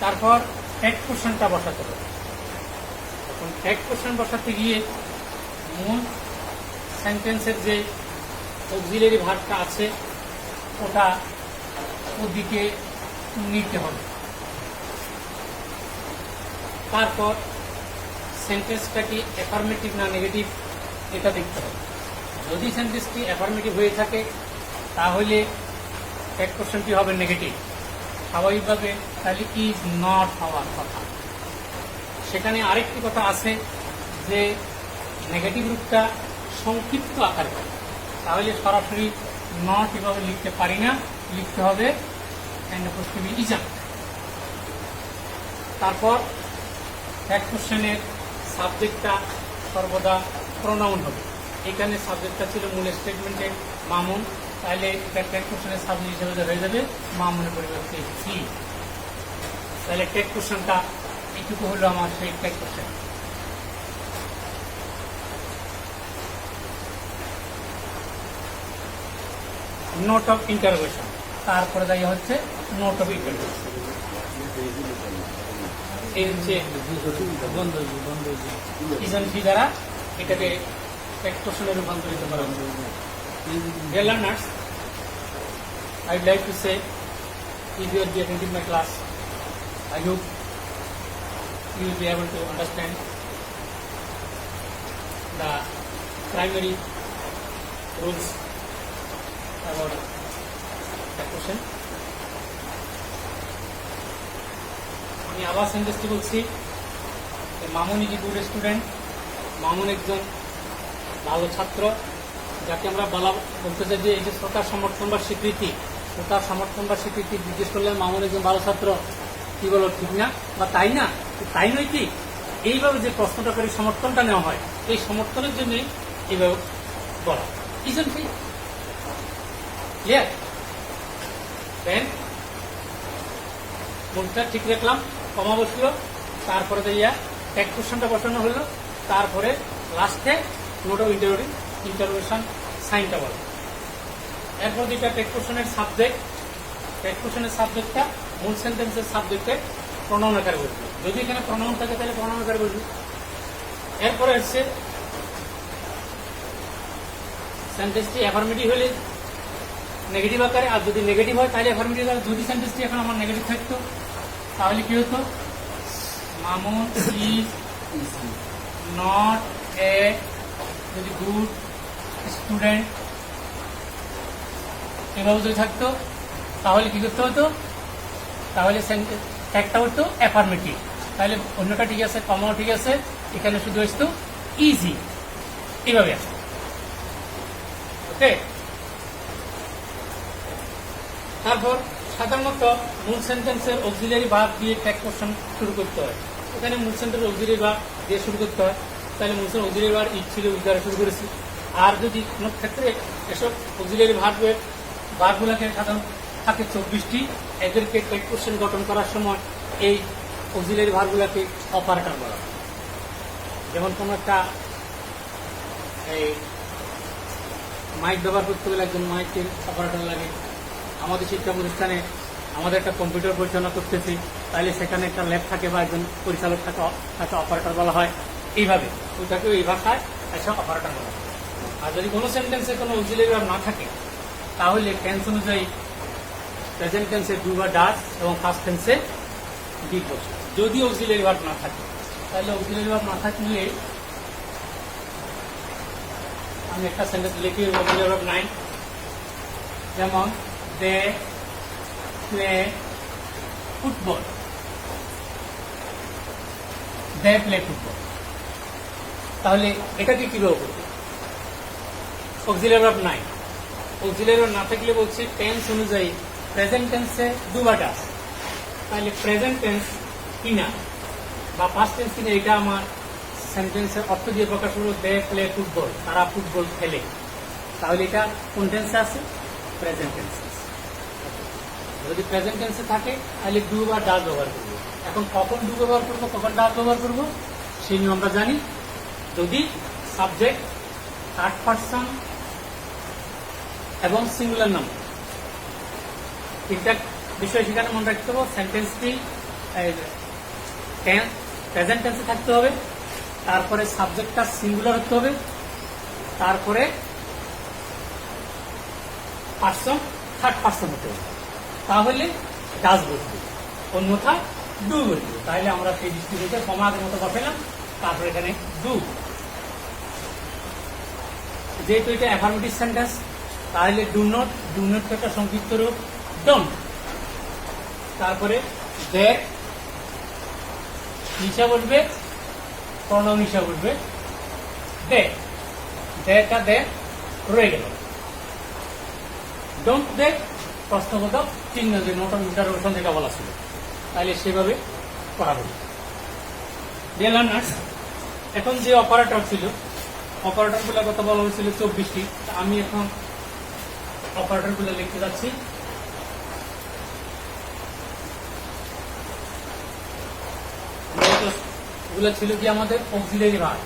তারপর ফ্যাক্ট কোশ্চেনটা বসাতে হবে। এখন ফ্যাক্ট কোশ্চেন বসাতে গিয়ে মূল সেন্টেন্সের যে অক্সিলারি ভার্বটা আছে ওটা ওদিকে নিতে হবে। তারপর সেন্টেন্সটা কি অ্যাফার্মেটিভ না নেগেটিভ এটা দেখতে হবে। যদি সেন্টেন্সটি অ্যাফার্মেটিভ হয়ে থাকে তাহলে ফ্যাক্ট কোশ্চেনটি হবে নেগেটিভ স্বাভাবিকভাবে, তাহলে ইজ নট হওয়ার কথা। সেখানে আরেকটি কথা আছে যে নেগেটিভ রূপটা সংক্ষিপ্ত আকারে হয়, তাহলে সরাসরি নট এভাবে লিখতে পারি না, লিখতে হবে অ্যান্ড ইজাম। তারপর ফ্যাক্ট কোশ্চেনের সাবজেক্টটা সর্বদা প্রোনাউন হবে। এখানে সাবজেক্টটা ছিল মূল স্টেটমেন্টে মামুন, তাহলে ফ্যাক্ট কোশ্চেনের সাবজেক্ট হিসেবে হয়ে যাবে মামুনের পরিবর্তে হি। তাহলে ফ্যাক্ট কোশ্চেনটা এইটুকু হলো আমার সেই fact question. Note of interrogation, তারপরে যাই হচ্ছে নোট অফ ইন্টারোগেশন। এই হচ্ছে ইজেন্সি দ্বারা এটাকে ফ্যাক্ট কোশ্চেনে রূপান্তরিত করা হবে। Dear learners, I would like to say, if you will be attending my class, I hope you will be able to understand the primary rules about that question. আমি আবার সেন্টেন্সটি বলছি, Mamun is a good student. Mamun একজন ভালো ছাত্র, যাকে আমরা বলতে চাই যে এই যে শ্রোতার সমর্থন বা স্বীকৃতি, শ্রোতার সমর্থন বা স্বীকৃতি জিজ্ঞেস করলে মামুন একজন ভালো ছাত্র, কি বলো ঠিক না বা তাই না, তাই নয় কি, এইভাবে যে প্রশ্নটা করে সমর্থনটা নেওয়া হয়, এই সমর্থনের জন্যই এইভাবে বলা। Isn't it clear? দেন মনটা ঠিক রাখলাম, কমা বসলো, তারপরে যাইয়া ফ্যাক্ট কোশ্চেনটা বসানো হলো, তারপরে লাস্টে নোট অফ ইন্টারোগেশন সাইনটা বলো। এরপর যেটা ফ্যাক্ট কোশ্চেনের সাবজেক্ট, ফ্যাক্ট কোশ্চেনের সাবজেক্টটা মূল সেন্টেন্সের সাবজেক্টে প্রনাউন আকারে বসবে। যদি এখানে প্রনাউন থাকে তাহলে প্রনাউন আকারে বসবে। এরপরে হচ্ছে সেন্টেন্সটি অ্যাফার্মেটিভ হলে নেগেটিভ আকারে, আর যদি নেগেটিভ হয় তাহলে অ্যাফার্মেটিভ আকারে। যদি সেন্টেন্সটি এখন আমার নেগেটিভ থাকতো তাহলে কি হতো, Mamun is not a good student, এভাবে যদি থাকতো তাহলে কি করতে হতো, তাহলে একটা হতো অ্যাফার্মেটিভ, তাহলে অন্যটা ঠিক আছে, কমাও ঠিক আছে, এখানে শুধু আসতো ইজি, এইভাবে আসতো। ওকে, তারপর সাধারণত মূল সেন্টেন্সের অক্সিলারি ভার্ব দিয়ে ফ্যাক্ট কোশ্চেন শুরু করতে হয়। এখানে মূল সেন্টেন্সের অক্সিলারি ভার্ব দিয়ে শুরু করতে হয়, তাহলে মূল সেন্টেন্স অক্সিলারি ভার্ব ইজ ছিল উইথ দ্বারা শুরু করেছি। আর যদি কোনো ক্ষেত্রে এসব অক্সিলারি ভার্বগুলোকে সাধারণত থাকে 24টি, এদেরকে ফ্যাক্ট কোশ্চেন গঠন করার সময় এই অক্সিলারি ভার্বগুলোকে অপারেটর বলা হয়। যেমন কোনো একটা এই মাইক ব্যবহার করতে গেলে একজন মাইকের অপারেটর লাগে। আমাদের শিক্ষা প্রতিষ্ঠানে আমাদের একটা কম্পিউটার পরিচালনা করতেছি, তাহলে সেখানে একটা ল্যাব থাকে বা একজন পরিচালক থাকে, তাকে অপারেটর বলা হয়। এইভাবে ওইটাকেও এই ভাষায় এসব অপারেটর বলা হয়। আর যদি কোনো সেন্টেন্সে কোনো অক্সিলারি ভার্ব না থাকে তাহলে টেন্স অনুযায়ী প্রেজেন্ট টেন্সে ডু বা ডাজ এবং পাস্ট টেন্সে ডিড বসে। যদি অক্সিলারি ভার্ব না থাকে, তাহলে অক্সিলারি ভার্ব না থাকলে আমি একটা সেন্টেন্স লিখি অক্সিলারি ভার্ব নাই, যেমন they play football, they play football. তাহলে এটাকে কিভাবে করবে, অক্সিলারি ভার্ব নাই, অক্সিলারি ভার্ব না থাকলে বলছি টেন্স অনুযায়ী প্রেজেন্ট টেন্সে ডু বা ডাজ, তাহলে প্রেজেন্ট টেন্স কিনা বা পাস্ট টেন্স কিনা এটা আমার সেন্টেন্সের অর্থ দিয়ে প্রকাশ করবো। দে প্লে ফুটবল, তারা ফুটবল খেলে, তাহলে এটা কোন টেন্সে আছে, প্রেজেন্ট টেন্সে। যদি প্রেজেন্ট টেন্সে থাকে তাহলে ডু বা ডাজ ব্যবহার করবো। এখন কখন ডু ব্যবহার করবো, কখন ডাজ ব্যবহার করবো সেই নিয়ম আমরা জানি। যদি সাবজেক্ট থার্ড পারসন এবং সিঙ্গুলার নাম্বার, তিনটা বিষয় সেখানে মনে রাখতে হবে। সেন্টেন্সটি প্রেজেন্ট টেন্সে থাকতে হবে, তারপরে সাবজেক্টটা সিঙ্গুলার হতে হবে, তারপরে পার্সন থার্ড পার্সন হতে হবে, তাহলে ডাজ বসবে, অন্যথায় ডু বসবে। তাহলে আমরা সেই দৃষ্টিতে সমাজের মতো বসাইলাম, তারপরে এখানে ডু। যেহেতু এটা অ্যাফার্মেটিভ সেন্টেন্স, তাহলে ডু নট একটা সংক্ষিপ্ত রূপ ডোন্ট। তারপরে দে নিশা বসবে, প্রণাম নিশা বসবে, দেটা দে রয়ে গেল। ডোন্ট দে প্রশ্নবোধক চিহ্ন, যে নোট অফ ইন্টারোগেশন যেটা বলা ছিল, তাহলে সেভাবে করা হবে। ডিয়ার লার্নার্স, এখন যে অপারেটর ছিল, অপারেটরগুলোর কথা বলা হয়েছিল 24টি। আমি এখন অপারেটরগুলো লিখতে যাচ্ছি। এগুলো ছিল কি আমাদের অক্সিলারি ভার্ব।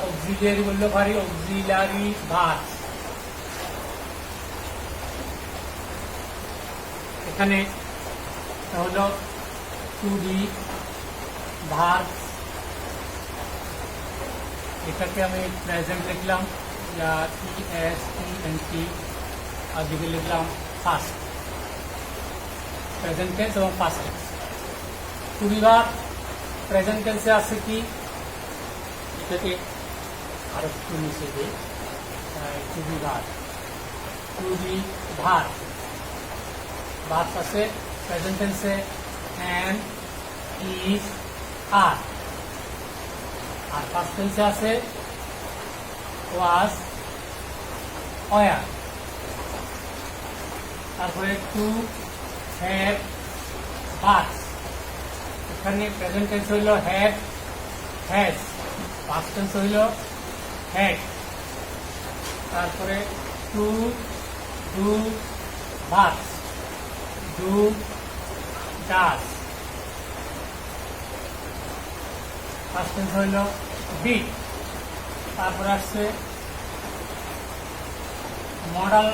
অক্সিলারি বললো ভারী অক্সিলারি ভার্ব। এখানে হলো টু বি ভার্ব, এটাকে আমি প্রেজেন্ট লিখলাম EST, আর দিকে লিখলাম ফার্স্ট, প্রেজেন্ট টেন্স এবং past tense. To be verb present টেন্সে আছে কি, এটাকে আরো একটু নিচে দিই। টু বি ভার্ব ভার্ব আছে প্রেজেন্ট টেন্সে অ্যাম, ইজ, আর। আর পাস্ট টেন্সে আছে ওয়াজ, ওয়ার। তারপরে টু হ্যাভ ভার্বস, এখানে প্রেজেন্ট টেন্স হইল হ্যাভ, হ্যাজ, পাস্ট টেন্স হইল হ্যাড। তারপরে to do verbs, do, does, past tense হইল ডিড। তারপরে আসছে মডাল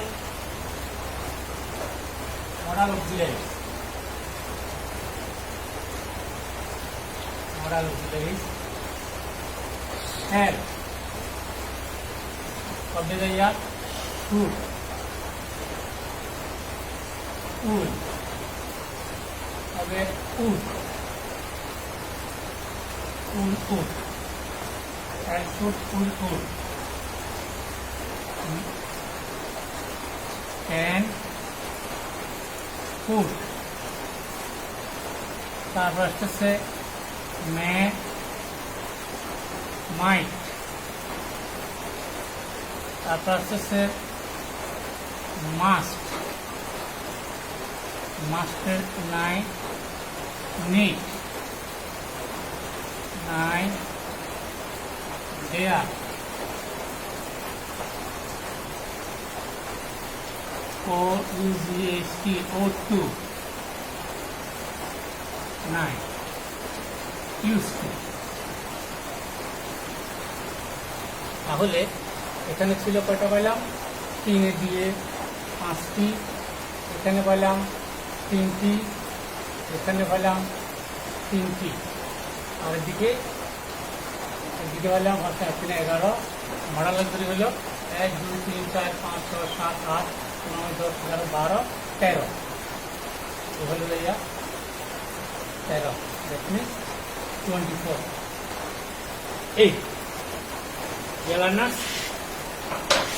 অক্সিলারি, হ্যাভ, কবে যাইয়া শুড, উড, তবে would, and should, would, and could। তারপর আসতেছে মে, মাইট। তারপর আসতেছে মাস্ট, মাস্টের নাই, নিড, নাই, দেয়ার, OUGHT, O2, নাই, used to। তাহলে এখানে ছিল কয়টা পাইলাম, 3 দিয়ে 5টি, এখানে পাইলাম 3টি, এখানে পাইলাম 3টি, আর এদিকে পাইলাম 11। মডাল অক্সিলারি হলো 1 2 3 4 5 6 7 8 9 10 11 12 13, হলো ভাইয়া 13, দ্যাট মিনস 24, 8। লার্নার্স,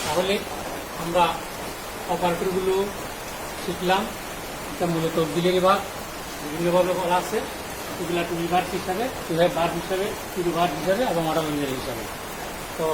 তাহলে আমরা অপারেটরগুলো শিখলাম। এটা মূলত অক্সিলারি ভার্ব, বিভিন্নভাবে বলা আছে। এগুলা টু বি ভার্ব হিসাবে, টু হ্যাভ ভার্ব হিসাবে, টু ডু ভার্ব হিসাবে এবং মডাল অক্সিলারি হিসাবে। তো